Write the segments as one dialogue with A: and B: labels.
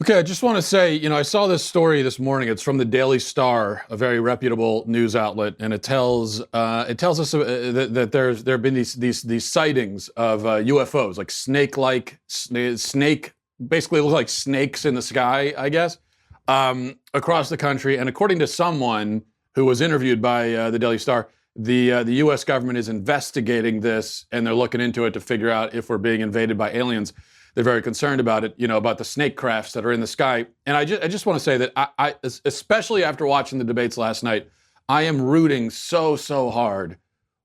A: Okay, I just want to say, I saw this story this morning. It's from the Daily Star, a very reputable news outlet, and it tells us that there have been these sightings of UFOs, like snake, basically look like snakes in the sky, I guess, across the country. And according to someone who was interviewed by the Daily Star, the U.S. government is investigating this, and they're looking into it to figure out if we're being invaded by aliens. They're very concerned about it, about the snake crafts that are in the sky. And I just want to say that I, especially after watching the debates last night, I am rooting so hard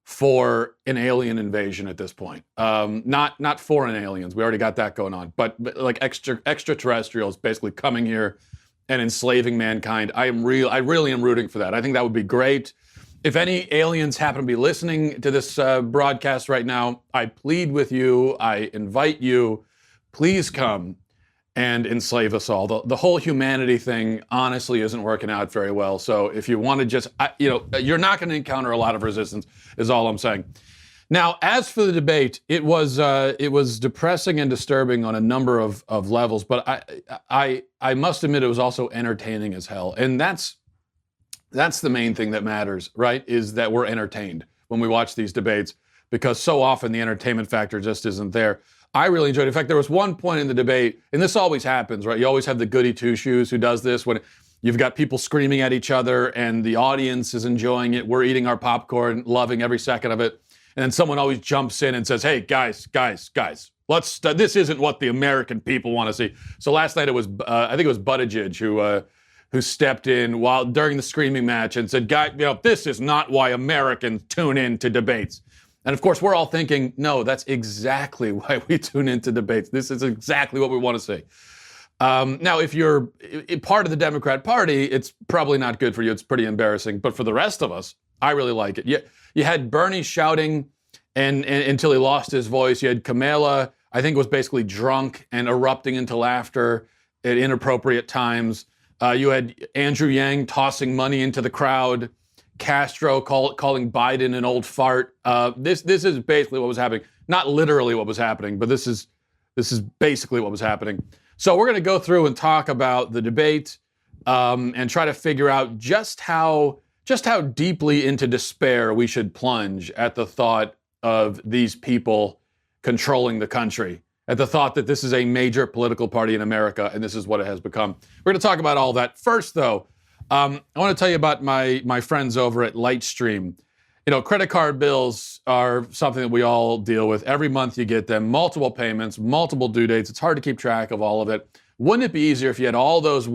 A: for an alien invasion at this point. Not foreign aliens. We already got that going on. But like extraterrestrials basically coming here and enslaving mankind. I really am rooting for that. I think that would be great. If any aliens happen to be listening to this broadcast right now, I plead with you, I invite you, please come and enslave us all. The whole humanity thing honestly isn't working out very well. So if you want to just, you're not going to encounter a lot of resistance, is all I'm saying. Now, as for the debate, it was depressing and disturbing on a number of levels, but I must admit it was also entertaining as hell. And that's the main thing that matters, right? Is that we're entertained when we watch these debates, because so often the entertainment factor just isn't there. I really enjoyed it. In fact, there was one point in the debate, and this always happens, right? You always have the goody two-shoes who does this when you've got people screaming at each other and the audience is enjoying it. We're eating our popcorn, loving every second of it. And then someone always jumps in and says, hey, guys, this isn't what the American people want to see. So last night it was, I think it was Buttigieg who stepped in during the screaming match and said, guys, this is not why Americans tune in to debates. And of course, we're all thinking, no, that's exactly why we tune into debates. This is exactly what we want to see. Now, if you're part of the Democrat Party, it's probably not good for you. It's pretty embarrassing. But for the rest of us, I really like it. You had Bernie shouting and until he lost his voice. You had Kamala, I think, was basically drunk and erupting into laughter at inappropriate times. You had Andrew Yang tossing money into the crowd. Castro calling Biden an old fart. This is basically what was happening. Not literally what was happening, but this is basically what was happening. So we're going to go through and talk about the debate and try to figure out just how deeply into despair we should plunge at the thought of these people controlling the country, at the thought that this is a major political party in America and this is what it has become. We're going to talk about all that. First, though, I want to tell you about my friends over at Lightstream. Credit card bills are something that we all deal with. Every month you get them, multiple payments, multiple due dates. It's hard to keep track of all of it. Wouldn't it be easier if you had all those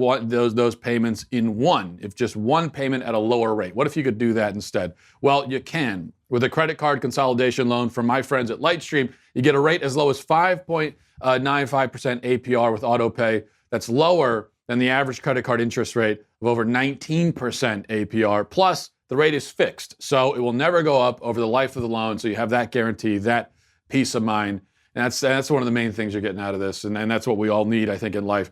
A: payments in one, if just one payment at a lower rate? What if you could do that instead? Well, you can. With a credit card consolidation loan from my friends at Lightstream, you get a rate as low as 5.95% APR with autopay. That's lower than the average credit card interest rate of over 19% APR. Plus, the rate is fixed, so it will never go up over the life of the loan, so you have that guarantee, that peace of mind. And that's one of the main things you're getting out of this, and that's what we all need, I think, in life,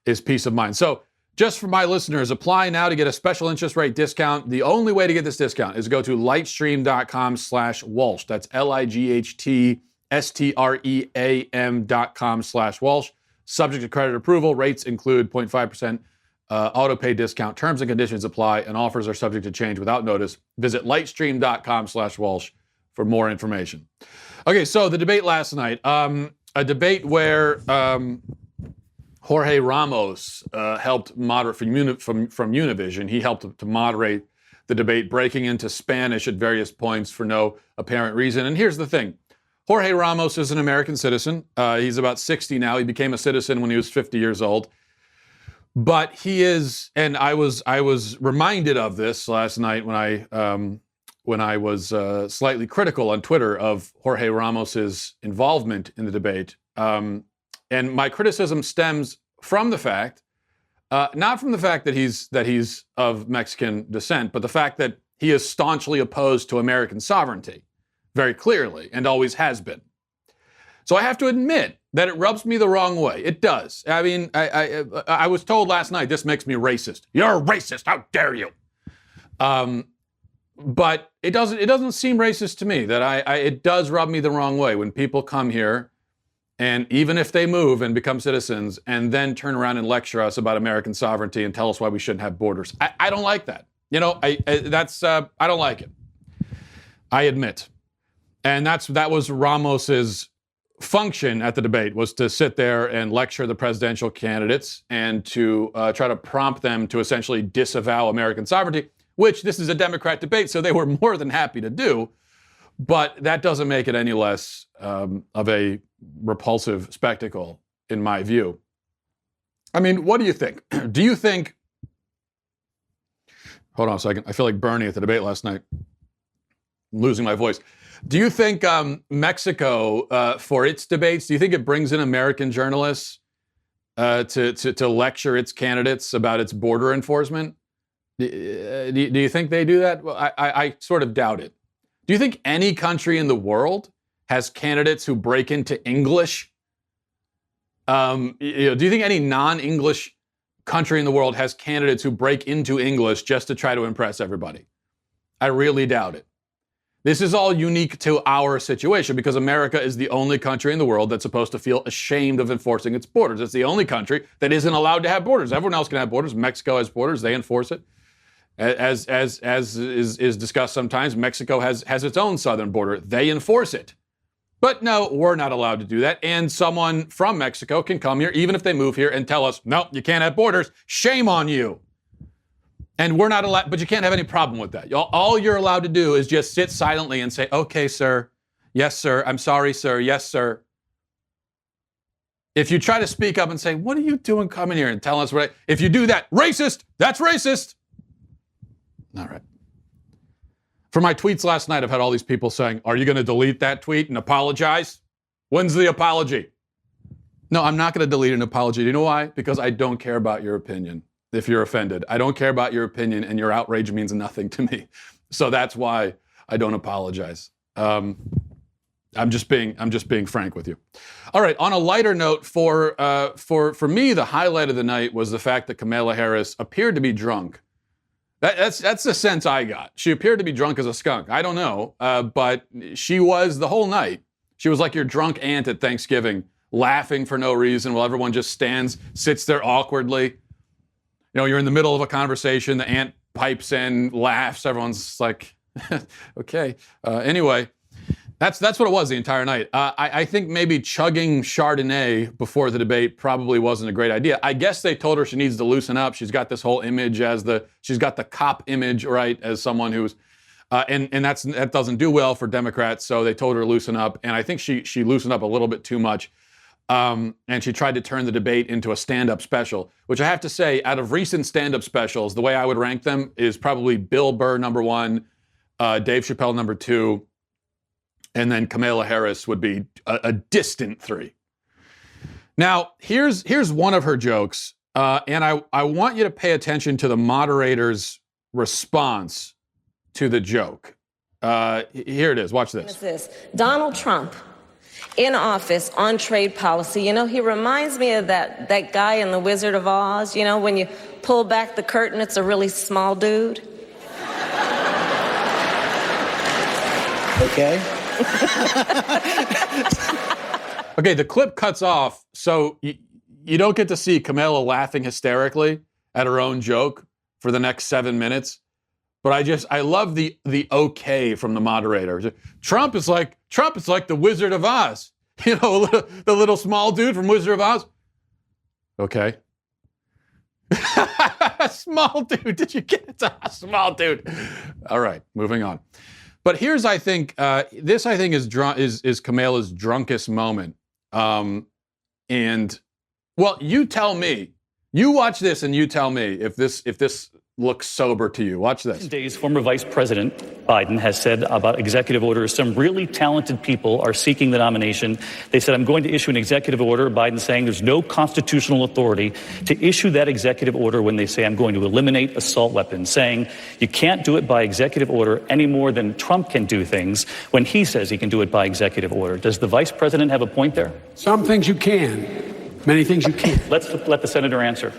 A: is peace of mind. So just for my listeners, apply now to get a special interest rate discount. The only way to get this discount is to go to lightstream.com/Walsh. That's lightstream.com/Walsh. Subject to credit approval. Rates include 0.5% auto pay discount. Terms and conditions apply, and offers are subject to change without notice. Visit lightstream.com/Walsh for more information. Okay, so the debate last night, a debate where Jorge Ramos helped moderate from Univision. He helped to moderate the debate, breaking into Spanish at various points for no apparent reason. And here's the thing. Jorge Ramos is an American citizen. He's about 60 now. He became a citizen when he was 50 years old. But he is, and I was reminded of this last night when I was slightly critical on Twitter of Jorge Ramos's involvement in the debate. And my criticism stems from the fact, not from the fact that he's of Mexican descent, but the fact that he is staunchly opposed to American sovereignty, very clearly, and always has been. So I have to admit that it rubs me the wrong way. It does. I mean, I was told last night, this makes me racist. You're a racist. How dare you? But it doesn't seem racist to me. That it does rub me the wrong way when people come here and even if they move and become citizens, and then turn around and lecture us about American sovereignty and tell us why we shouldn't have borders. I don't like that. I don't like it. I admit. And that was Ramos's function at the debate, was to sit there and lecture the presidential candidates and to try to prompt them to essentially disavow American sovereignty, which this is a Democrat debate, so they were more than happy to do. But that doesn't make it any less of a repulsive spectacle, in my view. I mean, what do you think? Do you think... Hold on a second. I feel like Bernie at the debate last night. I'm losing my voice. Do you think Mexico, for its debates, do you think it brings in American journalists to lecture its candidates about its border enforcement? Do you think they do that? Well, I sort of doubt it. Do you think any country in the world has candidates who break into English? Do you think any non-English country in the world has candidates who break into English just to try to impress everybody? I really doubt it. This is all unique to our situation because America is the only country in the world that's supposed to feel ashamed of enforcing its borders. It's the only country that isn't allowed to have borders. Everyone else can have borders. Mexico has borders. They enforce it. As is discussed sometimes, Mexico has its own southern border. They enforce it. But no, we're not allowed to do that. And someone from Mexico can come here, even if they move here, and tell us, no, you can't have borders. Shame on you. And we're not allowed, but you can't have any problem with that. All you're allowed to do is just sit silently and say, okay, sir. Yes, sir. I'm sorry, sir. Yes, sir. If you try to speak up and say, what are you doing coming here and telling us what? If you do that, racist, that's racist. All right. For my tweets last night, I've had all these people saying, are you going to delete that tweet and apologize? When's the apology? No, I'm not going to delete an apology. Do you know why? Because I don't care about your opinion. If you're offended, I don't care about your opinion, and your outrage means nothing to me. So that's why I don't apologize. I'm just being frank with you. All right. On a lighter note, for me, the highlight of the night was the fact that Kamala Harris appeared to be drunk. That's the sense I got. She appeared to be drunk as a skunk. I don't know, but she was the whole night. She was like your drunk aunt at Thanksgiving, laughing for no reason while everyone just sits there awkwardly. You know, you're in the middle of a conversation, the aunt pipes in, laughs, everyone's like, okay. Anyway, that's what it was the entire night. I think maybe chugging Chardonnay before the debate probably wasn't a great idea. I guess they told her she needs to loosen up. She's got this whole image she's got the cop image, right, as someone who's, and that doesn't do well for Democrats, so they told her to loosen up, and I think she loosened up a little bit too much. And she tried to turn the debate into a stand-up special, which I have to say, out of recent stand-up specials, the way I would rank them is probably Bill Burr number 1, Dave Chappelle number 2, and then Kamala Harris would be a distant 3. Now, here's one of her jokes, and I want you to pay attention to the moderator's response to the joke. Here it is. Watch this.
B: What's this? Donald Trump in office on trade policy. You know, he reminds me of that guy in The Wizard of Oz. You know, when you pull back the curtain, it's a really small dude.
C: Okay.
A: Okay, the clip cuts off, so you don't get to see Kamala laughing hysterically at her own joke for the next 7 minutes. But I love the okay from the moderator. Trump is like the Wizard of Oz. You know, the little small dude from Wizard of Oz. Okay. Small dude. Did you get it? Small dude. All right, moving on. But here's, I think, this I think is Kamala's drunkest moment. And well, you tell me. You watch this and you tell me if this looks sober to you. Watch this.
D: Days, former Vice President Biden has said about executive orders, some really talented people are seeking the nomination. They said, I'm going to issue an executive order. Biden saying there's no constitutional authority to issue that executive order when they say I'm going to eliminate assault weapons, saying you can't do it by executive order any more than Trump can do things when he says he can do it by executive order. Does the vice president have a point there?
C: Some things you can, many things you can't.
D: Let's let the senator answer.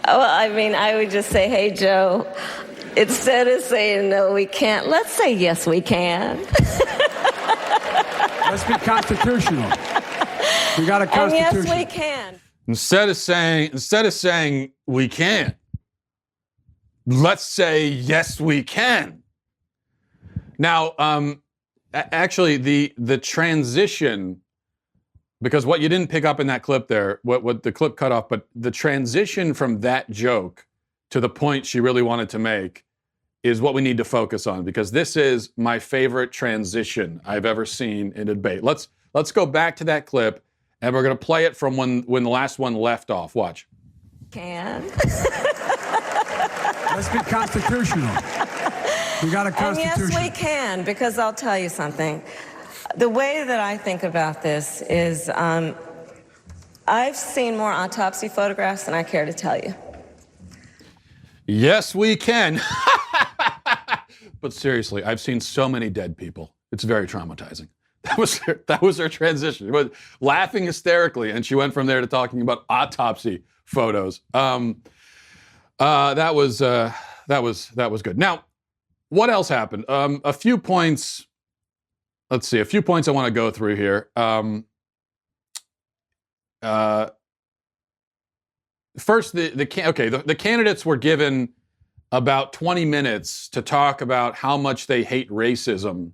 B: Well, I mean, I would just say, hey, Joe, instead of saying no, we can't, let's say yes, we can.
C: Let's be constitutional. We got a
B: And
C: constitution.
B: yes, we can.
A: Instead of saying we can't, let's say yes, we can. Now, actually, the transition, because what you didn't pick up in that clip there, what the clip cut off, but the transition from that joke to the point she really wanted to make is what we need to focus on, because this is my favorite transition I've ever seen in a debate. Let's go back to that clip, and we're going to play it from when the last one left off. Watch.
B: Can.
C: Let's be constitutional. We got a
B: And
C: constitution.
B: yes, we can, because I'll tell you something. The way that I think about this is I've seen more autopsy photographs than I care to tell you.
A: Yes, we can. But seriously, I've seen so many dead people. It's very traumatizing. That was her transition. She was laughing hysterically, and she went from there to talking about autopsy photos. That was good. Now, what else happened? A few points. Let's see. A few points I want to go through here. First, the candidates were given about 20 minutes to talk about how much they hate racism,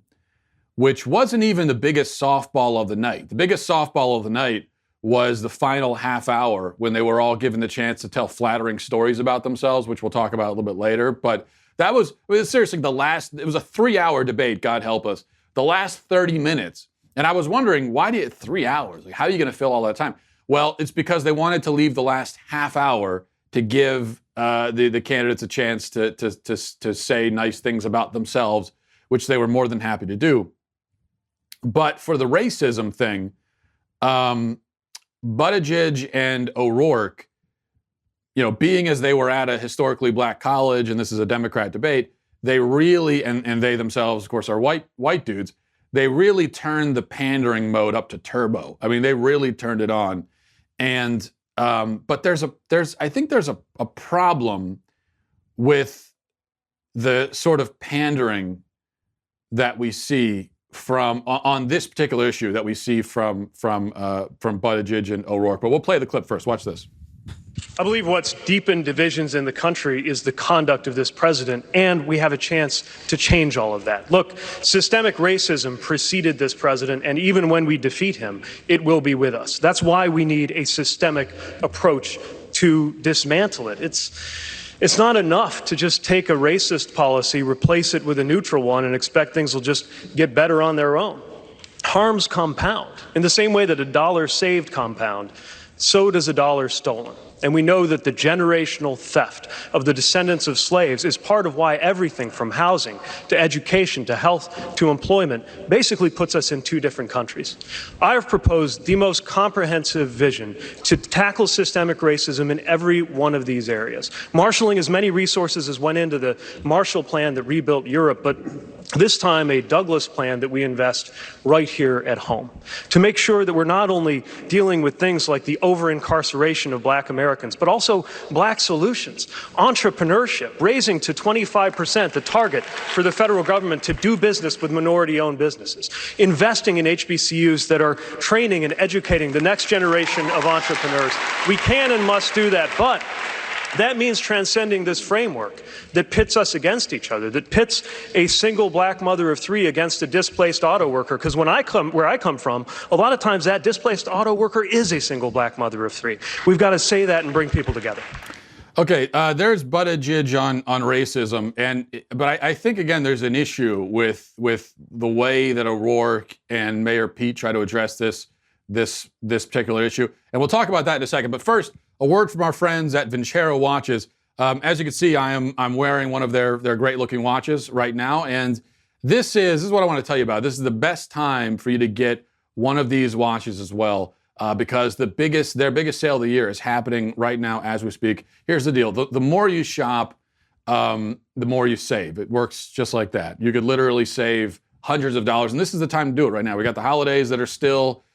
A: which wasn't even the biggest softball of the night. The biggest softball of the night was the final half hour when they were all given the chance to tell flattering stories about themselves, which we'll talk about a little bit later. But that was seriously it was a 3-hour debate, God help us. The last 30 minutes. And I was wondering, why do you 3 hours? Like, how are you going to fill all that time? Well, it's because they wanted to leave the last half hour to give the candidates a chance to say nice things about themselves, which they were more than happy to do. But for the racism thing, Buttigieg and O'Rourke, being as they were at a historically black college, and this is a Democrat debate, they really, and they themselves, of course, are white dudes, they really turned the pandering mode up to turbo. I mean, they really turned it on. And but I think there's a problem with the sort of pandering that we see on this particular issue that we see from Buttigieg and O'Rourke. But we'll play the clip first. Watch this.
E: I believe what's deepened divisions in the country is the conduct of this president, and we have a chance to change all of that. Look, systemic racism preceded this president, and even when we defeat him, it will be with us. That's why we need a systemic approach to dismantle it. It's not enough to just take a racist policy, replace it with a neutral one, and expect things will just get better on their own. Harms compound. In the same way that a dollar saved compound, so does a dollar stolen. And we know that the generational theft of the descendants of slaves is part of why everything from housing to education to health to employment basically puts us in two different countries. I have proposed the most comprehensive vision to tackle systemic racism in every one of these areas, marshaling as many resources as went into the Marshall Plan that rebuilt Europe, but this time a Douglas Plan that we invest right here at home to make sure that we're not only dealing with things like the over-incarceration of black Americans, but also black solutions, entrepreneurship, raising to 25% the target for the federal government to do business with minority-owned businesses, investing in HBCUs that are training and educating the next generation of entrepreneurs. We can and must do that, but that means transcending this framework that pits us against each other, that pits a single black mother of 3 against a displaced auto worker. Because where I come from, a lot of times that displaced auto worker is a single black mother of 3. We've got to say that and bring people together.
A: Okay, there's Buttigieg on racism, but I think again there's an issue with the way that O'Rourke and Mayor Pete try to address this particular issue, and we'll talk about that in a second. But first, a word from our friends at Vincero Watches. As you can see, I'm wearing one of their great-looking watches right now, and this is what I want to tell you about. This is the best time for you to get one of these watches as well, because their biggest sale of the year is happening right now as we speak. Here's the deal: the more you shop, the more you save. It works just like that. You could literally save hundreds of dollars, and this is the time to do it right now. We got the holidays that are still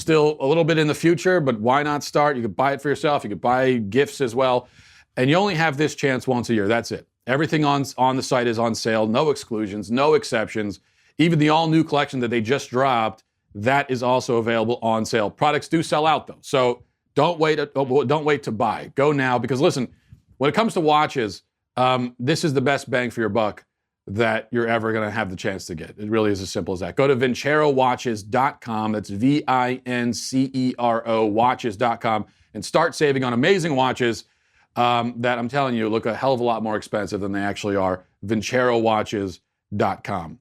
A: a little bit in the future, but why not start? You could buy it for yourself. You could buy gifts as well. And you only have this chance once a year. That's it. Everything on the site is on sale. No exclusions, no exceptions. Even the all-new collection that they just dropped that is also available on sale. Products do sell out though, so don't wait to buy. Go now, because listen, when it comes to watches, this is the best bang for your buck that you're ever going to have the chance to get. It really is as simple as that. Go to vincerowatches.com. That's VINCERO watches.com and start saving on amazing watches that I'm telling you look a hell of a lot more expensive than they actually are. vincerowatches.com.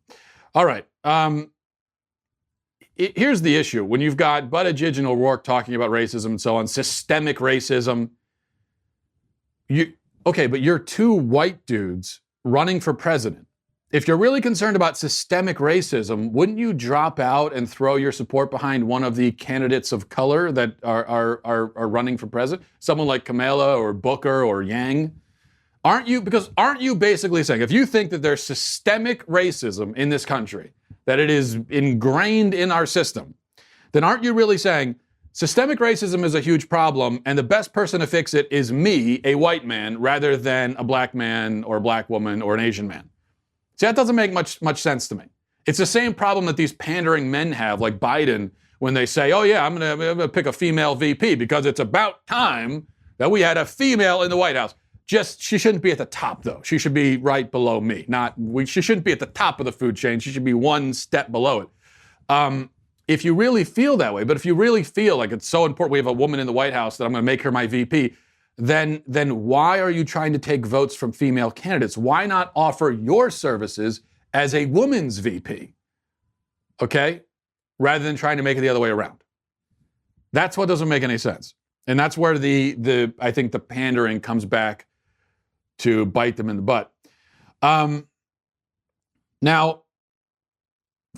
A: All right. Here's the issue. When you've got Buttigieg and O'Rourke talking about racism and so on, systemic racism, but you're two white dudes running for president. If you're really concerned about systemic racism, wouldn't you drop out and throw your support behind one of the candidates of color that are running for president? Someone like Kamala or Booker or Yang? Aren't you basically saying, if you think that there's systemic racism in this country, that it is ingrained in our system, then aren't you really saying systemic racism is a huge problem and the best person to fix it is me, a white man, rather than a black man or a black woman or an Asian man? See, that doesn't make much sense to me. It's the same problem that these pandering men have, like Biden, when they say, oh yeah, I'm gonna pick a female VP because it's about time that we had a female in the White House. She shouldn't be at the top though. She should be right below me. She shouldn't be at the top of the food chain. She should be one step below it. If you really feel that way, but if you really feel like it's so important we have a woman in the White House that I'm gonna make her my VP, then why are you trying to take votes from female candidates? Why not offer your services as a woman's VP? Okay? Rather than trying to make it the other way around. That's what doesn't make any sense. And that's where I think the pandering comes back to bite them in the butt. Now,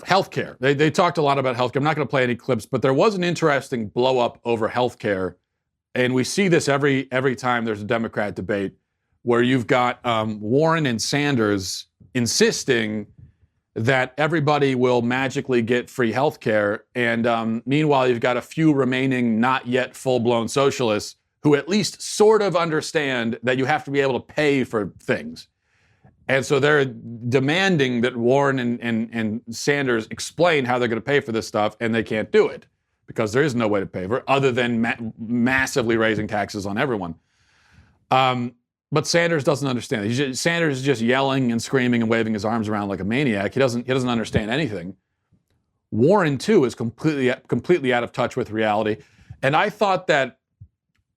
A: healthcare. They talked a lot about healthcare. I'm not going to play any clips, but there was an interesting blow up over healthcare. And we see this every time there's a Democrat debate where you've got Warren and Sanders insisting that everybody will magically get free health care. And meanwhile, you've got a few remaining not yet full-blown socialists who at least sort of understand that you have to be able to pay for things. And so they're demanding that Warren and Sanders explain how they're going to pay for this stuff, and they can't do it, because there is no way to pay for it other than massively raising taxes on everyone. But Sanders doesn't understand. Sanders is just yelling and screaming and waving his arms around like a maniac. He doesn't understand anything. Warren, too, is completely out of touch with reality. And I thought that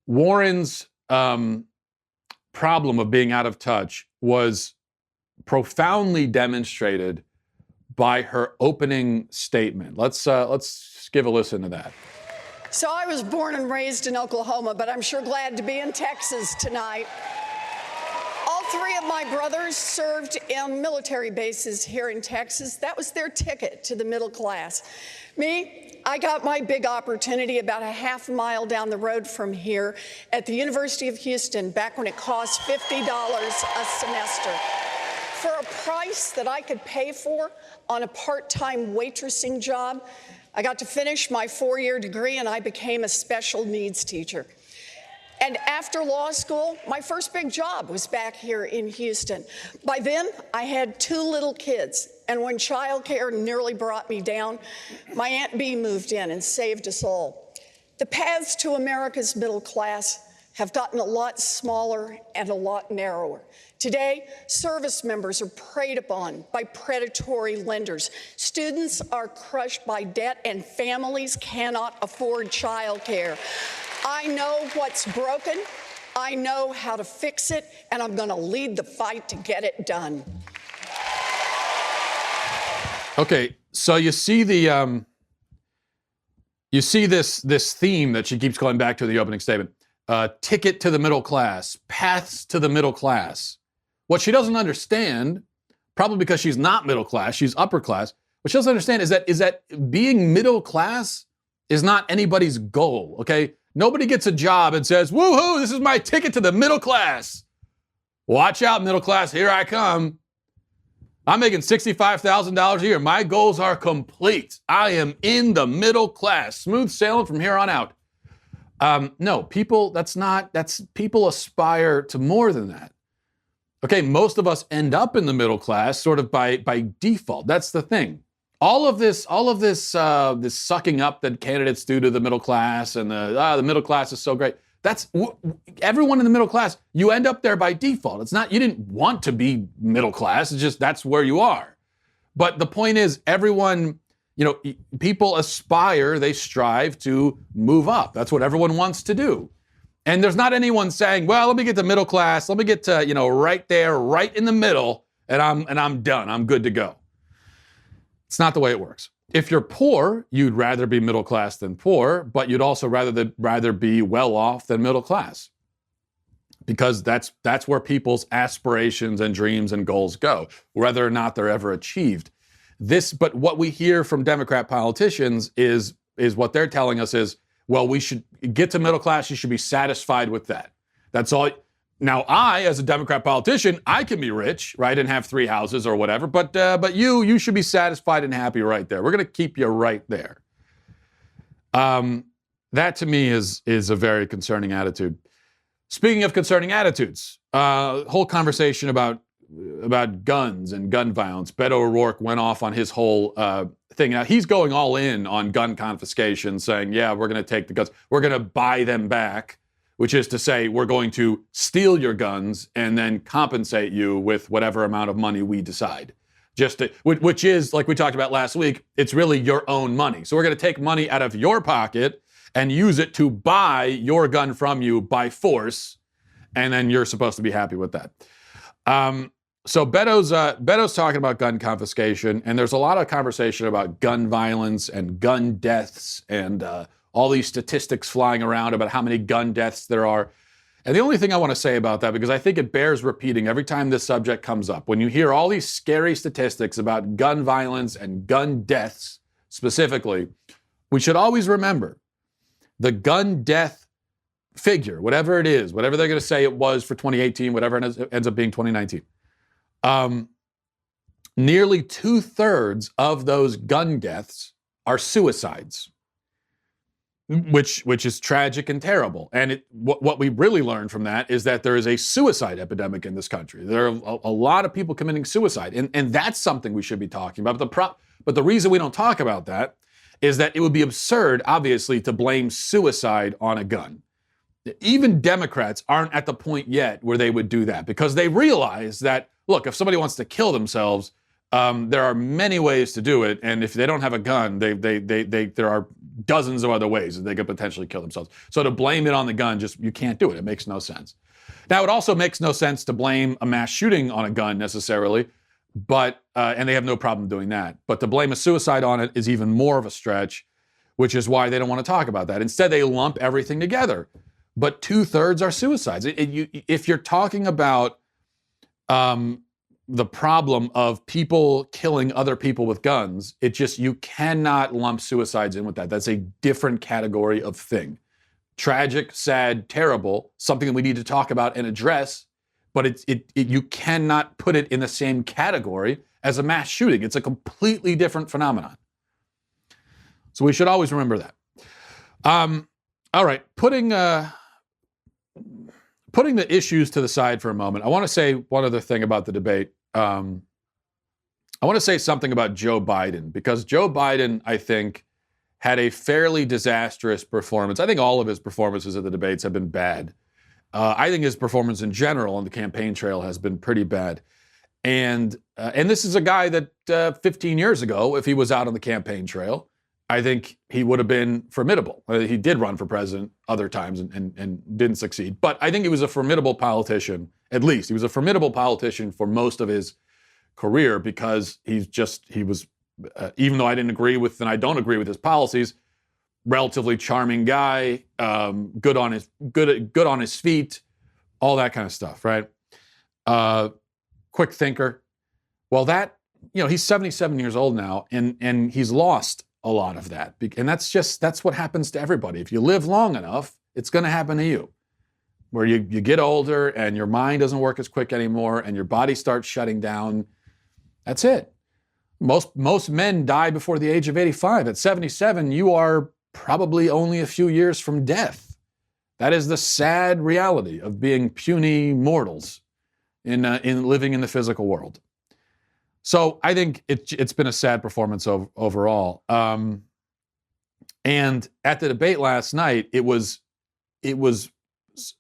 A: Warren's problem of being out of touch was profoundly demonstrated by her opening statement. Let's give a listen to that.
F: So I was born and raised in Oklahoma, but I'm sure glad to be in Texas tonight. All three of my brothers served in military bases here in Texas. That was their ticket to the middle class. Me, I got my big opportunity about a half mile down the road from here at the University of Houston, back when it cost $50 a semester. For a price that I could pay for on a part-time waitressing job, I got to finish my 4-year degree and I became a special needs teacher. And after law school, my first big job was back here in Houston. By then, I had 2 little kids, and when childcare nearly brought me down, my Aunt Bee moved in and saved us all. The paths to America's middle class have gotten a lot smaller and a lot narrower. Today, service members are preyed upon by predatory lenders. Students are crushed by debt, and families cannot afford childcare. I know what's broken, I know how to fix it, and I'm going to lead the fight to get it done.
A: Okay, so you see this theme that she keeps going back to in the opening statement. Ticket to the middle class, paths to the middle class. What she doesn't understand, probably because she's not middle class, she's upper class, what she doesn't understand is that being middle class is not anybody's goal, okay? Nobody gets a job and says, woohoo, this is my ticket to the middle class. Watch out, middle class, here I come. I'm making $65,000 a year. My goals are complete. I am in the middle class. Smooth sailing from here on out. No, people aspire to more than that. Okay, most of us end up in the middle class sort of by default. That's the thing. all of this this sucking up that candidates do to the middle class, and the middle class is so great. That's everyone in the middle class. You end up there by default. It's not, you didn't want to be middle class. It's just that's where you are. But the point is, everyone, people aspire, they strive to move up. That's what everyone wants to do. And there's not anyone saying, well, let me get to middle class. Let me get to, right there, right in the middle, and I'm done. I'm good to go. It's not the way it works. If you're poor, you'd rather be middle class than poor, but you'd also rather be well off than middle class, because that's where people's aspirations and dreams and goals go, whether or not they're ever achieved. But what we hear from Democrat politicians is what they're telling us is, well, we should get to middle class. You should be satisfied with that. That's all. Now, I, as a Democrat politician, I can be rich, right, and have 3 houses or whatever, but you should be satisfied and happy right there. We're going to keep you right there. That to me is a very concerning attitude. Speaking of concerning attitudes, whole conversation about guns and gun violence. Beto O'Rourke went off on his whole thing. Now, he's going all in on gun confiscation, saying, yeah, we're going to take the guns. We're going to buy them back, which is to say we're going to steal your guns and then compensate you with whatever amount of money we decide. Which is, like we talked about last week, it's really your own money. So we're going to take money out of your pocket and use it to buy your gun from you by force, and then you're supposed to be happy with that. So Beto's talking about gun confiscation, and there's a lot of conversation about gun violence and gun deaths and all these statistics flying around about how many gun deaths there are. And the only thing I want to say about that, because I think it bears repeating every time this subject comes up, when you hear all these scary statistics about gun violence and gun deaths specifically, we should always remember the gun death figure, whatever it is, whatever they're going to say it was for 2018, whatever it ends up being 2019. Nearly 2/3 of those gun deaths are suicides, which is tragic and terrible. And what we really learned from that is that there is a suicide epidemic in this country. There are a lot of people committing suicide, and that's something we should be talking about. But the reason we don't talk about that is that it would be absurd, obviously, to blame suicide on a gun. Even Democrats aren't at the point yet where they would do that, because they realize that, look, if somebody wants to kill themselves, there are many ways to do it, and if they don't have a gun, there are dozens of other ways that they could potentially kill themselves. So to blame it on the gun, you can't do it. It makes no sense. Now, it also makes no sense to blame a mass shooting on a gun necessarily, but and they have no problem doing that. But to blame a suicide on it is even more of a stretch, which is why they don't want to talk about that. Instead, they lump everything together. But 2/3 are suicides. If you're talking about the problem of people killing other people with guns, you cannot lump suicides in with that. That's a different category of thing. Tragic, sad, terrible, something that we need to talk about and address, but you cannot put it in the same category as a mass shooting. It's a completely different phenomenon. So we should always remember that. All right, putting the issues to the side for a moment, I want to say one other thing about the debate. I want to say something about Joe Biden, because Joe Biden, I think, had a fairly disastrous performance. I think all of his performances at the debates have been bad. I think his performance in general on the campaign trail has been pretty bad. And this is a guy that 15 years ago, if he was out on the campaign trail, I think he would have been formidable. He did run for president other times and didn't succeed. But I think he was a formidable politician, at least. He was a formidable politician for most of his career, because he was, even though I didn't agree with, and I don't agree with his policies, relatively charming guy, good on his feet, all that kind of stuff, right? Quick thinker. Well, he's 77 years old now, and he's lost a lot of that. And that's what happens to everybody. If you live long enough, it's going to happen to you, where you get older and your mind doesn't work as quick anymore and your body starts shutting down. That's it. Most men die before the age of 85. At 77, you are probably only a few years from death. That is the sad reality of being puny mortals in living in the physical world. So I think it's been a sad performance overall. And at the debate last night, it was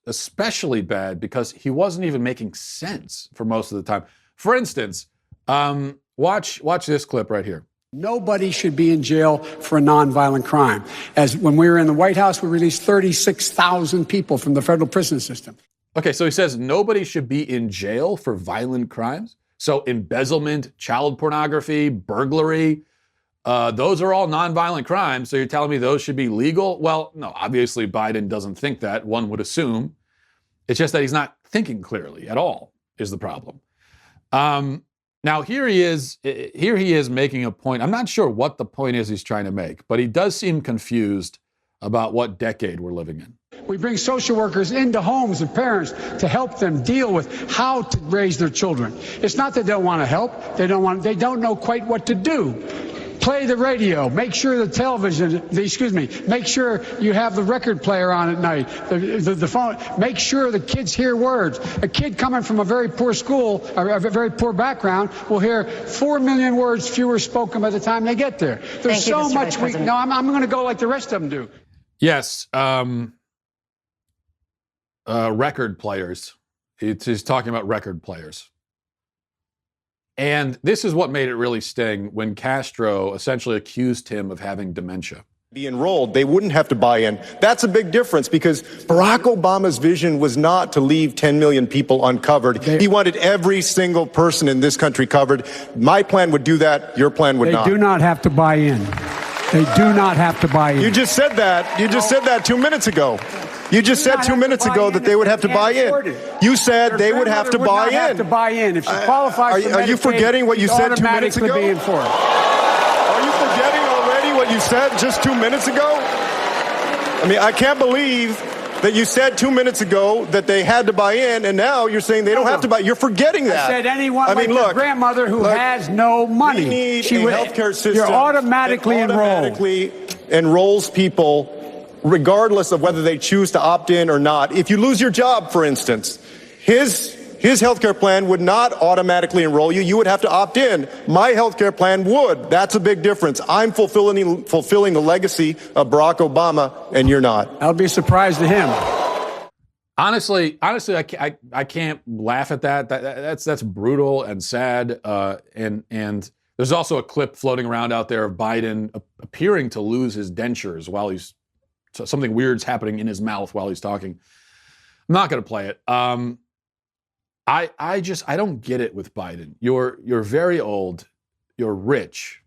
A: especially bad because he wasn't even making sense for most of the time. For instance, watch this clip right here.
C: Nobody should be in jail for a nonviolent crime. As when we were in the White House, we released 36,000 people from the federal prison system.
A: Okay, so he says nobody should be in jail for violent crimes. So embezzlement, child pornography, burglary, those are all nonviolent crimes. So you're telling me those should be legal? Well, no, obviously Biden doesn't think that, one would assume. It's just that he's not thinking clearly at all is the problem. Now here he is making a point. I'm not sure what the point is he's trying to make, but he does seem confused about what decade we're living in.
C: We bring social workers into homes of parents to help them deal with how to raise their children. It's not that they don't want to help. They don't know quite what to do. Play the radio, make sure the television, make sure you have the record player on at night, the phone, make sure the kids hear words. A kid coming from a very poor school, or a very poor background, will hear 4 million words fewer spoken by the time they get there. There's so much no, I'm going to go like the rest of them do.
A: Yes, record players. He's talking about record players. And this is what made it really sting when Castro essentially accused him of having dementia.
G: Be enrolled, they wouldn't have to buy in. That's a big difference because Barack Obama's vision was not to leave 10 million people uncovered. He wanted every single person in this country covered. My plan would do that. Your plan would not.
C: They do not have to buy in. They do not have to buy in.
G: You just said that. You just said that 2 minutes ago. You just said 2 minutes ago that they would have to buy in. You said they would have to buy in.
C: Have to buy in. If she qualifies for Medicaid,
G: are you forgetting what you said 2 minutes ago?
C: Are you
G: forgetting already what you said just 2 minutes ago? I mean, I can't believe that you said 2 minutes ago that they had to buy in, and now you're saying they don't have to buy. You're forgetting that.
C: I said anyone like your grandmother who has no money.
G: We need a healthcare system.
C: You're automatically
G: enrolls people regardless of whether they choose to opt in or not. If you lose your job, for instance, his healthcare plan would not automatically enroll you. You would have to opt in. My healthcare plan would. That's a big difference. I'm fulfilling the legacy of Barack Obama, and you're not.
C: I'll be surprised to him.
A: Honestly, I can't laugh at that. That's brutal and sad. And there's also a clip floating around out there of Biden appearing to lose his dentures while something weird's happening in his mouth while he's talking. I'm not going to play it. I don't get it with Biden. You're very old. You're rich.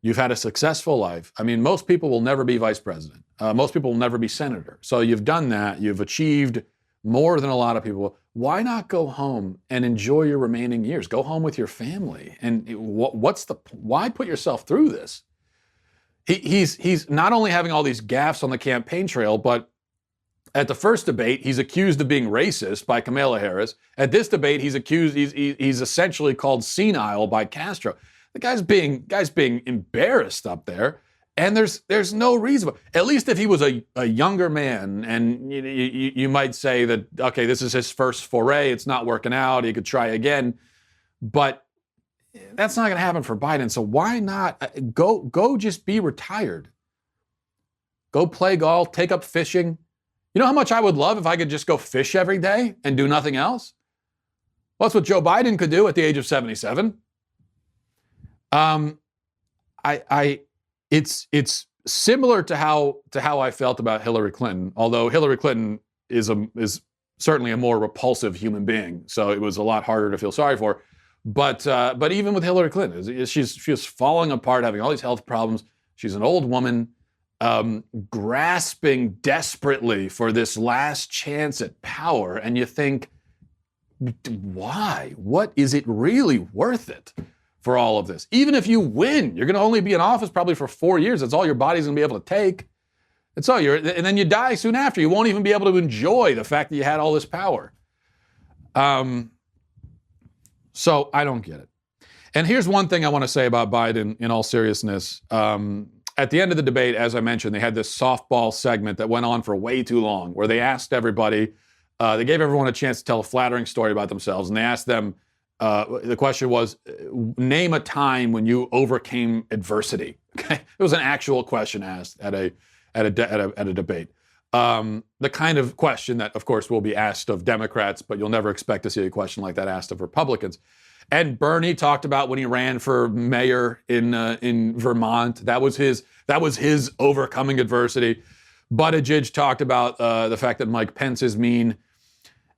A: You've had a successful life. I mean, most people will never be vice president. Most people will never be senator. So you've done that. You've achieved more than a lot of people. Why not go home and enjoy your remaining years? Go home with your family. And why put yourself through this? He's not only having all these gaffes on the campaign trail, but at the first debate, he's accused of being racist by Kamala Harris. At this debate, he's essentially called senile by Castro. The guy's being embarrassed up there, and there's no reason. At least if he was a younger man, and you might say that, okay, this is his first foray, it's not working out, he could try again, but that's not going to happen for Biden. So why not go just be retired? Go play golf, take up fishing. You know how much I would love if I could just go fish every day and do nothing else? Well, that's what Joe Biden could do at the age of 77. It's similar to how I felt about Hillary Clinton, although Hillary Clinton is certainly a more repulsive human being, so it was a lot harder to feel sorry for. But even with Hillary Clinton, she's falling apart, having all these health problems. She's an old woman, grasping desperately for this last chance at power. And you think, why? What is it really worth it for all of this? Even if you win, you're going to only be in office probably for 4 years. That's all your body's going to be able to take. That's all and then you die soon after. You won't even be able to enjoy the fact that you had all this power. So I don't get it. And here's one thing I want to say about Biden in all seriousness. At the end of the debate, as I mentioned, they had this softball segment that went on for way too long, where they asked everybody, they gave everyone a chance to tell a flattering story about themselves, and they asked them, The question was, name a time when you overcame adversity. Okay, it was an actual question asked at a debate. The kind of question that, of course, will be asked of Democrats, but you'll never expect to see a question like that asked of Republicans. And Bernie talked about when he ran for mayor in Vermont. That was his overcoming adversity. Buttigieg talked about the fact that Mike Pence is mean.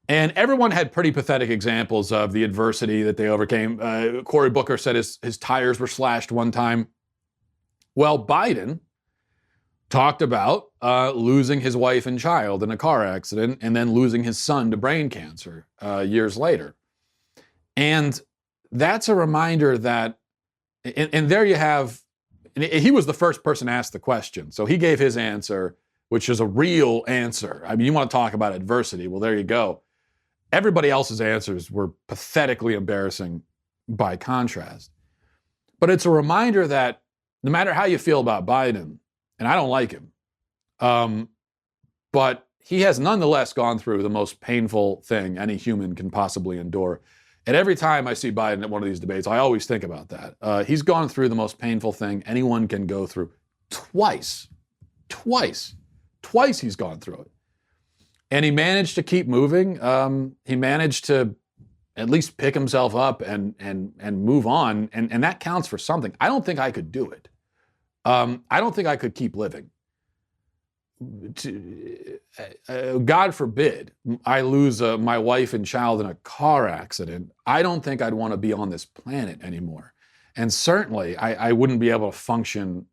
A: And everyone had pretty pathetic examples of the adversity that they overcame. Cory Booker said his tires were slashed one time. Well, Biden talked about losing his wife and child in a car accident and then losing his son to brain cancer years later. And that's a reminder that, and there you have, he was the first person asked the question. So he gave his answer, which is a real answer. I mean, you want to talk about adversity. Well, there you go. Everybody else's answers were pathetically embarrassing by contrast. But it's a reminder that no matter how you feel about Biden, and I don't like him, but he has nonetheless gone through the most painful thing any human can possibly endure. And every time I see Biden at one of these debates, I always think about that. He's gone through the most painful thing anyone can go through. Twice he's gone through it. And he managed to keep moving. He managed to at least pick himself up and move on. And that counts for something. I don't think I could do it. I don't think I could keep living. God forbid I lose my wife and child in a car accident. I don't think I'd want to be on this planet anymore. And certainly I wouldn't be able to function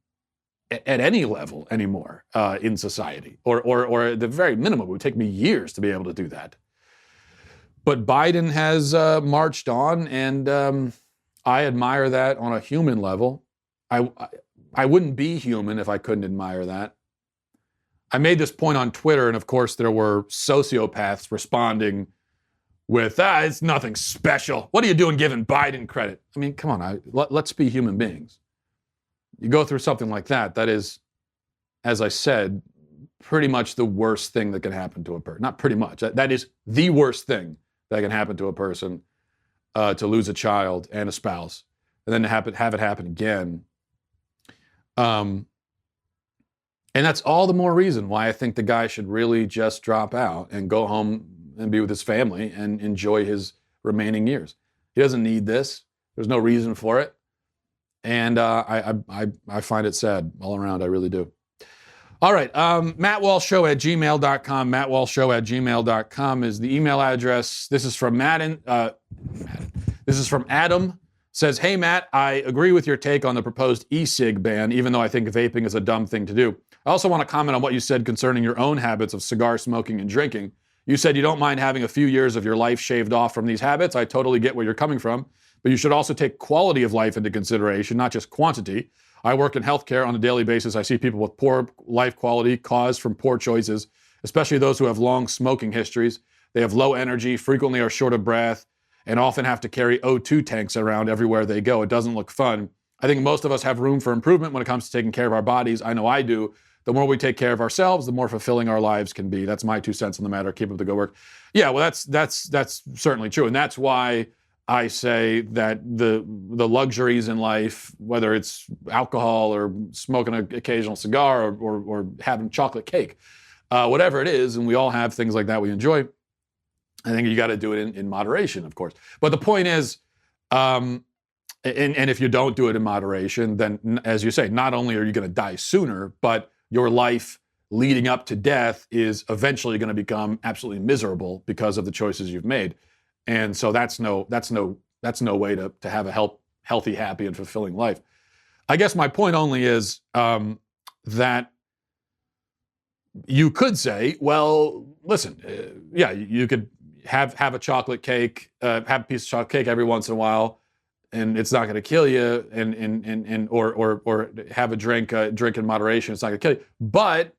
A: at any level anymore in society, or at the very minimum, it would take me years to be able to do that. But Biden has marched on, and I admire that on a human level. I wouldn't be human if I couldn't admire that. I made this point on Twitter, and of course there were sociopaths responding with, it's nothing special. What are you doing giving Biden credit? I mean, come on, let's be human beings. You go through something like that, that is, as I said, pretty much the worst thing that can happen to a person. Not pretty much. That is the worst thing that can happen to a person, to lose a child and a spouse, and then to have it happen again. And that's all the more reason why I think the guy should really just drop out and go home and be with his family and enjoy his remaining years. He doesn't need this. There's no reason for it. And I find it sad all around. I really do. All right. MattWalshShow@gmail.com. MattWalshShow@gmail.com is the email address. This is from This is from Adam. Says, hey, Matt, I agree with your take on the proposed e-cig ban, even though I think vaping is a dumb thing to do. I also want to comment on what you said concerning your own habits of cigar smoking and drinking. You said you don't mind having a few years of your life shaved off from these habits. I totally get where you're coming from, but you should also take quality of life into consideration, not just quantity. I work in healthcare on a daily basis. I see people with poor life quality caused from poor choices, especially those who have long smoking histories. They have low energy, frequently are short of breath, and often have to carry O2 tanks around everywhere they go. It doesn't look fun. I think most of us have room for improvement when it comes to taking care of our bodies. I know I do. The more we take care of ourselves, the more fulfilling our lives can be. That's my 2 cents on the matter. Keep up the good work. Yeah, well, that's certainly true. And that's why I say that the luxuries in life, whether it's alcohol or smoking an occasional cigar or having chocolate cake, whatever it is, and we all have things like that we enjoy, I think you got to do it in moderation, of course. But the point is, and if you don't do it in moderation, then, as you say, not only are you going to die sooner, but your life leading up to death is eventually going to become absolutely miserable because of the choices you've made. And so that's no way to have a healthy, happy, and fulfilling life. I guess my point only is that you could say, well, listen, yeah, you could have a chocolate cake, have a piece of chocolate cake every once in a while, and it's not going to kill you, or have a drink in moderation, it's not going to kill you. But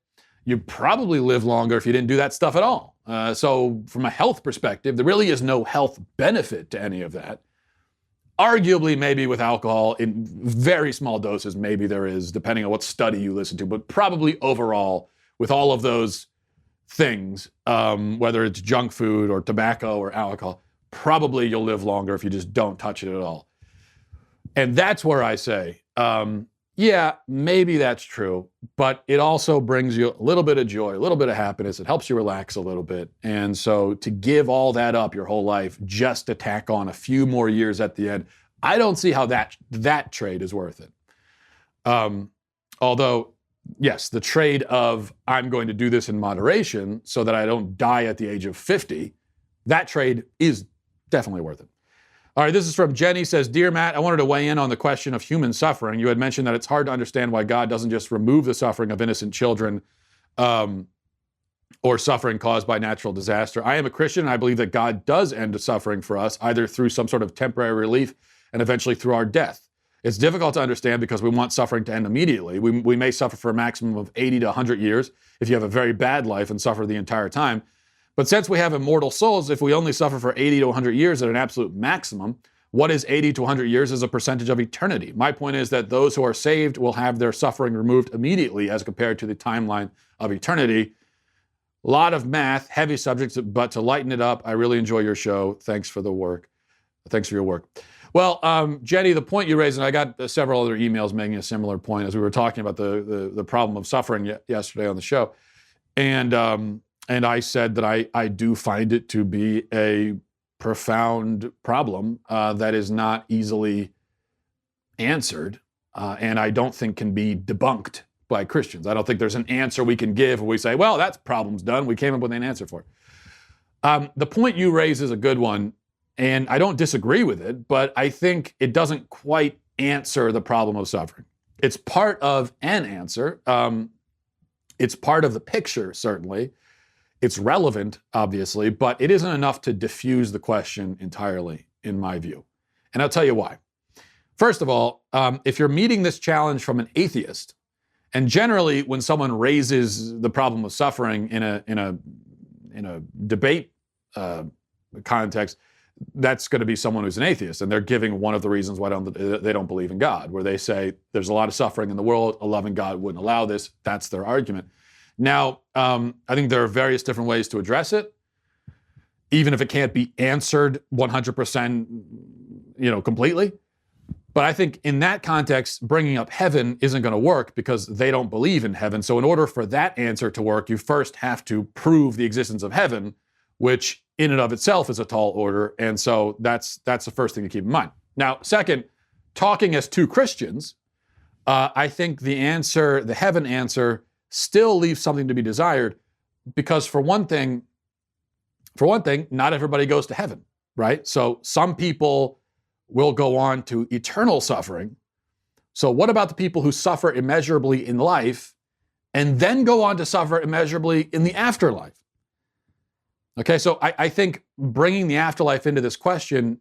A: you probably live longer if you didn't do that stuff at all. So from a health perspective, there really is no health benefit to any of that. Arguably, maybe with alcohol in very small doses, maybe there is, depending on what study you listen to. But probably overall, with all of those things, whether it's junk food or tobacco or alcohol, probably you'll live longer if you just don't touch it at all. And that's where I say, yeah, maybe that's true, but it also brings you a little bit of joy, a little bit of happiness. It helps you relax a little bit. And so to give all that up your whole life just to tack on a few more years at the end, I don't see how that trade is worth it. Although, yes, the trade of I'm going to do this in moderation so that I don't die at the age of 50, that trade is definitely worth it. All right, this is from Jenny, says, Dear Matt, I wanted to weigh in on the question of human suffering. You had mentioned that it's hard to understand why God doesn't just remove the suffering of innocent children or suffering caused by natural disaster. I am a Christian, and I believe that God does end the suffering for us, either through some sort of temporary relief and eventually through our death. It's difficult to understand because we want suffering to end immediately. We may suffer for a maximum of 80 to 100 years if you have a very bad life and suffer the entire time. But since we have immortal souls, if we only suffer for 80 to 100 years at an absolute maximum, what is 80 to 100 years as a percentage of eternity? My point is that those who are saved will have their suffering removed immediately as compared to the timeline of eternity. A lot of math, heavy subjects, but to lighten it up, I really enjoy your show. Thanks for the work. Thanks for your work. Well, Jenny, the point you raised, and I got several other emails making a similar point as we were talking about the problem of suffering yesterday on the show. And I said that I do find it to be a profound problem that is not easily answered, and I don't think can be debunked by Christians. I don't think there's an answer we can give where we say, well, that problem's done. We came up with an answer for it. The point you raise is a good one, and I don't disagree with it, but I think it doesn't quite answer the problem of suffering. It's part of an answer. It's part of the picture, certainly. It's relevant, obviously, but it isn't enough to diffuse the question entirely, in my view. And I'll tell you why. First of all, if you're meeting this challenge from an atheist, and generally when someone raises the problem of suffering in a debate context, that's going to be someone who's an atheist, and they're giving one of the reasons why they don't believe in God, where they say there's a lot of suffering in the world, a loving God wouldn't allow this. That's their argument. Now, I think there are various different ways to address it, even if it can't be answered 100%, completely. But I think in that context, bringing up heaven isn't going to work because they don't believe in heaven. So in order for that answer to work, you first have to prove the existence of heaven, which in and of itself is a tall order. And so that's the first thing to keep in mind. Now, second, talking as two Christians, I think the heaven answer, still leaves something to be desired, because for one thing, not everybody goes to heaven, right? So some people will go on to eternal suffering. So what about the people who suffer immeasurably in life and then go on to suffer immeasurably in the afterlife? Okay, so I think bringing the afterlife into this question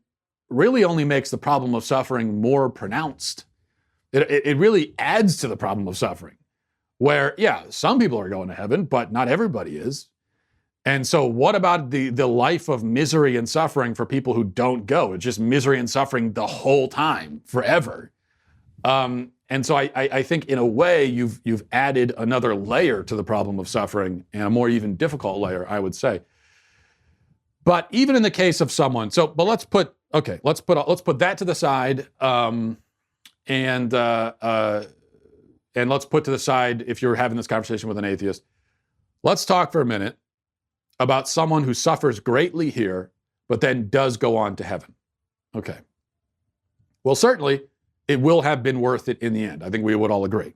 A: really only makes the problem of suffering more pronounced. It really adds to the problem of suffering. Where, yeah, some people are going to heaven, but not everybody is. And so what about the life of misery and suffering for people who don't go? It's just misery and suffering the whole time, forever. And so I think in a way you've added another layer to the problem of suffering, and a more even difficult layer, I would say. But even in the case of someone, but let's put that to the side, and let's put to the side, if you're having this conversation with an atheist, let's talk for a minute about someone who suffers greatly here, but then does go on to heaven. Okay. Well, certainly, it will have been worth it in the end. I think we would all agree.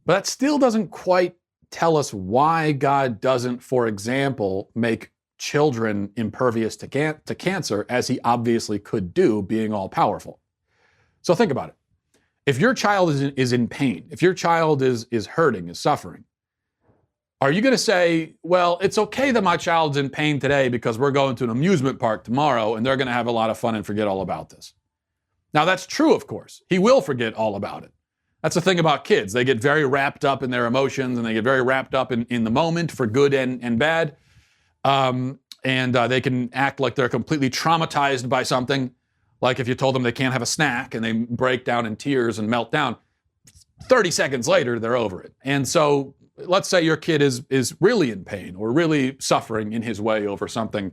A: But that still doesn't quite tell us why God doesn't, for example, make children impervious to cancer, as he obviously could do, being all-powerful. So think about it. If your child is in pain, if your child is hurting, is suffering, are you going to say, well, it's okay that my child's in pain today because we're going to an amusement park tomorrow and they're going to have a lot of fun and forget all about this? Now, that's true, of course. He will forget all about it. That's the thing about kids. They get very wrapped up in their emotions, and they get very wrapped up in the moment for good and bad. And they can act like they're completely traumatized by something. Like if you told them they can't have a snack and they break down in tears and melt down, 30 seconds later, they're over it. And so let's say your kid is really in pain or really suffering in his way over something.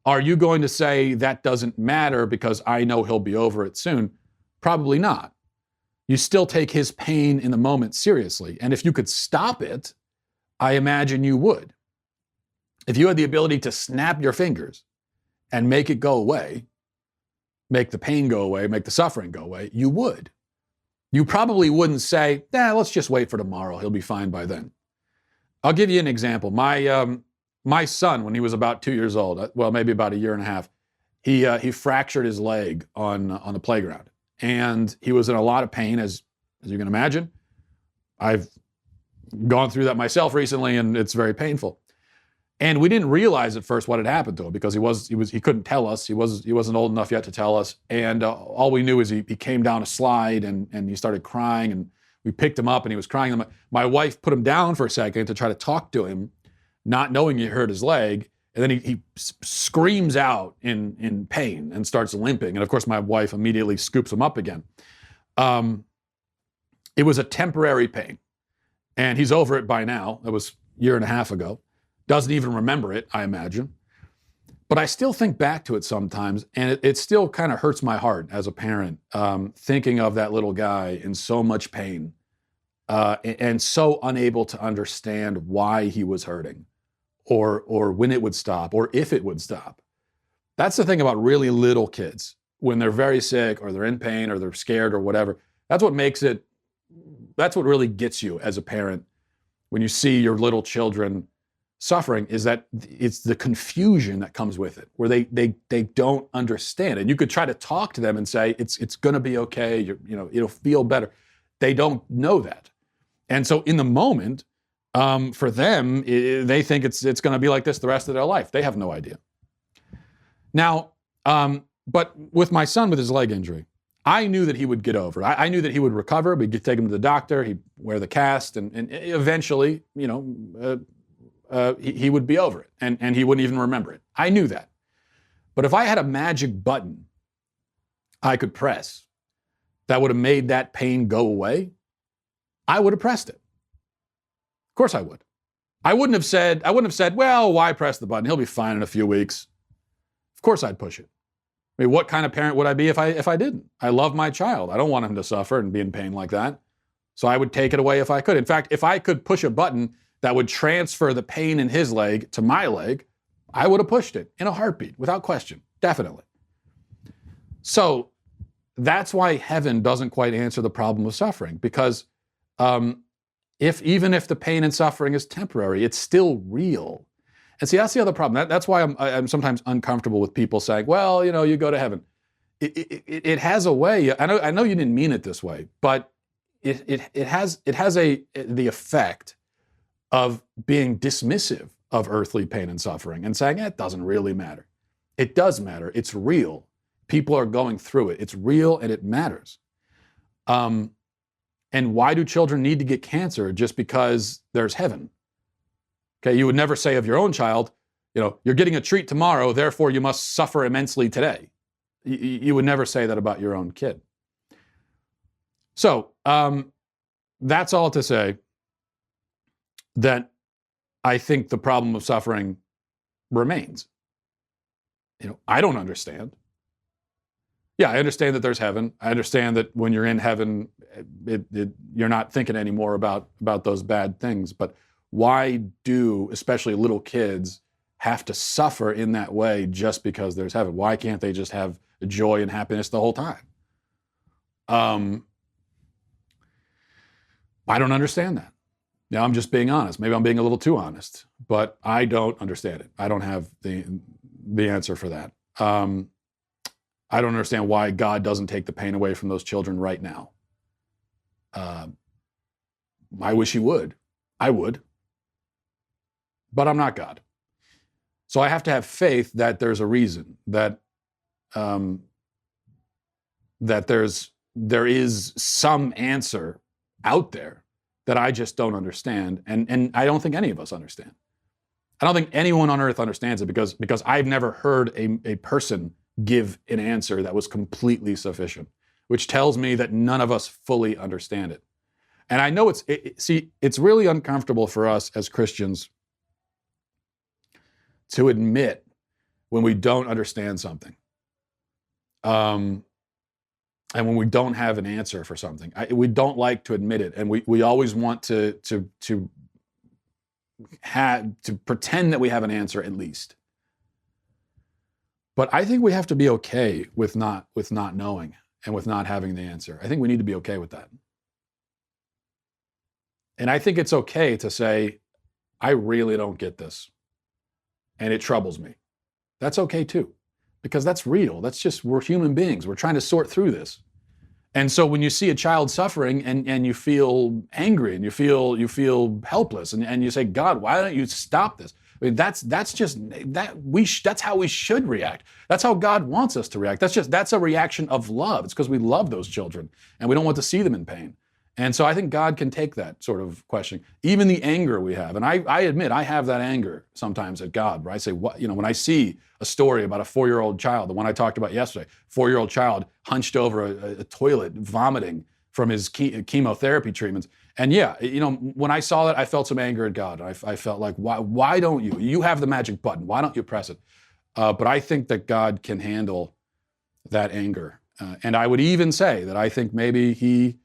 A: Are you going to say that doesn't matter because I know he'll be over it soon? Probably not. You still take his pain in the moment seriously. And if you could stop it, I imagine you would. If you had the ability to snap your fingers and make it go away, make the pain go away, make the suffering go away, you would. You probably wouldn't say, let's just wait for tomorrow. He'll be fine by then. I'll give you an example. My son, when he was about 2 years old, well, maybe about a year and a half, he fractured his leg on the playground. And he was in a lot of pain, as you can imagine. I've gone through that myself recently, and it's very painful. And we didn't realize at first what had happened to him because he couldn't tell us. He wasn't old enough yet to tell us. And all we knew is he came down a slide and he started crying, and we picked him up and he was crying. My wife put him down for a second to try to talk to him, not knowing he hurt his leg. And then he screams out in pain and starts limping. And of course, my wife immediately scoops him up again. It was a temporary pain. And he's over it by now. That was a year and a half ago. Doesn't even remember it, I imagine. But I still think back to it sometimes, and it still kind of hurts my heart as a parent, thinking of that little guy in so much pain and so unable to understand why he was hurting or when it would stop or if it would stop. That's the thing about really little kids. When they're very sick or they're in pain or they're scared or whatever, that's what really gets you as a parent when you see your little children suffering, is that it's the confusion that comes with it, where they don't understand it. You could try to talk to them and say, it's going to be okay, it'll feel better. They don't know that. And so in the moment, for them, they think it's going to be like this the rest of their life. They have no idea. Now, but with my son with his leg injury, I knew that he would get over. I knew that he would recover. We'd take him to the doctor. He'd wear the cast, and eventually, he would be over it, and he wouldn't even remember it. I knew that. But if I had a magic button I could press that would have made that pain go away, I would have pressed it. Of course I would. I wouldn't have said, well, why press the button? He'll be fine in a few weeks. Of course I'd push it. I mean, what kind of parent would I be if I didn't? I love my child. I don't want him to suffer and be in pain like that. So I would take it away if I could. In fact, if I could push a button that would transfer the pain in his leg to my leg, I would have pushed it in a heartbeat, without question, definitely. So that's why heaven doesn't quite answer the problem of suffering, because even if the pain and suffering is temporary, it's still real. And see, that's the other problem. That's why I'm sometimes uncomfortable with people saying, well, you go to heaven. It has a way. I know you didn't mean it this way, but it has the effect of being dismissive of earthly pain and suffering and saying, it doesn't really matter. It does matter. It's real. People are going through it. It's real and it matters. And why do children need to get cancer just because there's heaven? Okay, you would never say of your own child, you're getting a treat tomorrow, therefore you must suffer immensely today. You would never say that about your own kid. So that's all to say that I think the problem of suffering remains. I don't understand. Yeah, I understand that there's heaven. I understand that when you're in heaven, you're not thinking anymore about those bad things. But why do, especially little kids, have to suffer in that way just because there's heaven? Why can't they just have joy and happiness the whole time? I don't understand that. Now, I'm just being honest. Maybe I'm being a little too honest, but I don't understand it. I don't have the answer for that. I don't understand why God doesn't take the pain away from those children right now. I wish he would. I would. But I'm not God. So I have to have faith that there's a reason, that there is some answer out there that I just don't understand, and I don't think any of us understand. I don't think anyone on earth understands it because I've never heard a person give an answer that was completely sufficient, which tells me that none of us fully understand it. And I know it's really uncomfortable for us as Christians to admit when we don't understand something. And when we don't have an answer for something. We don't like to admit it, and we always want to pretend that we have an answer at least. But I think we have to be okay with not knowing and with not having the answer. I think we need to be okay with that. And I think it's okay to say, I really don't get this, and it troubles me. That's okay too, because that's real. That's just, we're human beings. We're trying to sort through this. And so when you see a child suffering and you feel angry and you feel helpless and you say, God, why don't you stop this? I mean, that's how we should react. That's how God wants us to react. That's a reaction of love. It's because we love those children and we don't want to see them in pain. And so I think God can take that sort of questioning, even the anger we have. And I admit I have that anger sometimes at God, where I say, what, when I see a story about a 4-year-old child, the one I talked about yesterday, 4-year-old child hunched over a toilet, vomiting from his chemotherapy treatments. And yeah, when I saw that, I felt some anger at God. I felt like, why don't you? You have the magic button. Why don't you press it? But I think that God can handle that anger. And I would even say that I think maybe he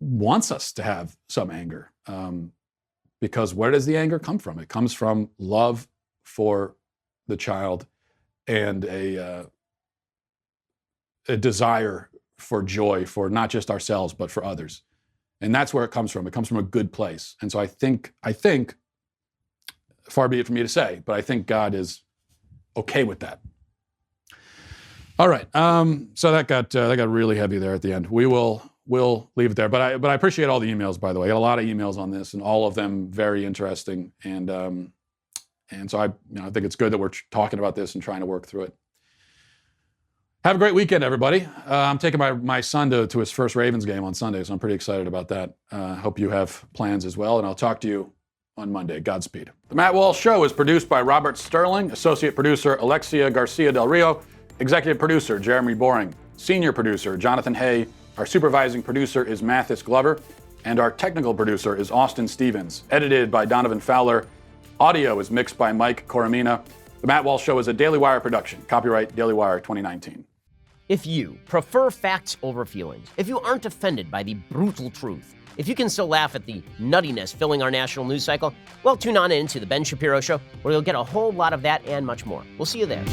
A: wants us to have some anger. Because where does the anger come from? It comes from love for the child and a desire for joy for not just ourselves, but for others. And that's where it comes from. It comes from a good place. And so I think, far be it from me to say, but I think God is okay with that. All right. So that got really heavy there at the end. We'll leave it there. But I appreciate all the emails, by the way. I got a lot of emails on this, and all of them very interesting. And so I think it's good that we're talking about this and trying to work through it. Have a great weekend, everybody. I'm taking my son to his first Ravens game on Sunday, so I'm pretty excited about that. Hope you have plans as well, and I'll talk to you on Monday. Godspeed. The Matt Walsh Show is produced by Robert Sterling, associate producer Alexia Garcia Del Rio, executive producer Jeremy Boring, senior producer Jonathan Hay, our supervising producer is Mathis Glover, and our technical producer is Austin Stevens, edited by Donovan Fowler. Audio is mixed by Mike Coromina. The Matt Walsh Show is a Daily Wire production. Copyright Daily Wire 2019.
H: If you prefer facts over feelings, if you aren't offended by the brutal truth, if you can still laugh at the nuttiness filling our national news cycle, well, tune on in to The Ben Shapiro Show, where you'll get a whole lot of that and much more. We'll see you there.